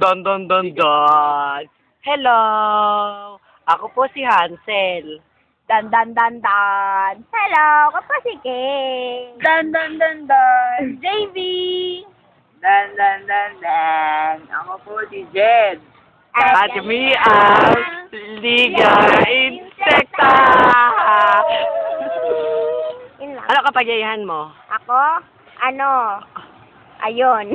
Don, don, don, don. Hello! Ako po si Hansel. Dan, dan, dan, dan. Hello, ako po si Kay. Dan, dan, dan, dan. JV. Dan, dan, dan, dan. Ako po si Jed. At kami ang Liga Insekta! Yun lang. Ano kapangyarihan mo? Ako, ayun.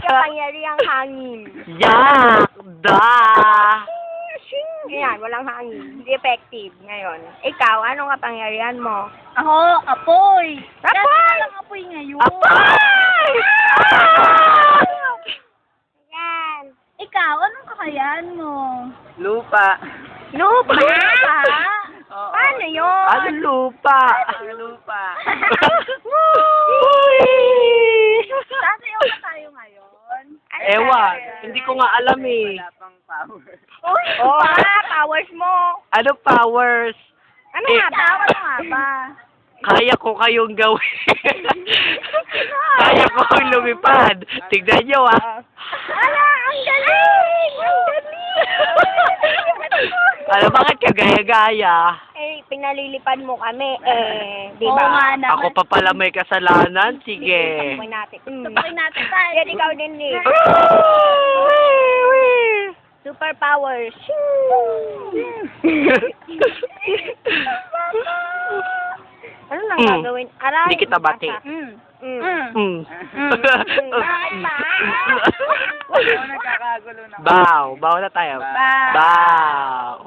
Kapangyarihang hangin. Yak! Da! Ayan, walang hangin. Hindi effective ngayon. Ikaw, anong kapangyarihan mo? Ako, apoy. Apoy! Ang apoy ngayon. Apay! Ayan. Ikaw, anong kakayahan mo? Lupa. Lupa! Oo. Paano yun? Ano lupa? Lupa. Uy! Sasayaw pa tayo ngayon. Ewan, hindi ko nga alam eh. Wala pang power. Uy, Oo nga, powers mo. Ano powers? Ano Eh, nga ba? Tawa na nga ba? Kaya ko kayong gawin. Kaya ko kayong lumipad. Tignan nyo ah. Ala, ang galing! Ang galing! Ano, bakit ka gaya-gaya? Eh, pinalilipad mo kami. Di Oo ba? nga naman. Ako pa pala may kasalanan? Sige. Sabay natin. Sabay natin tayo. Yan, ikaw din, Nick. Superpowers. Ano nang gagawin? Aray. Hindi kita bati. Mm. Mm. Bakit ba? Ako nagkakagulo na. Bow. Bow na tayo. Bow. Bow.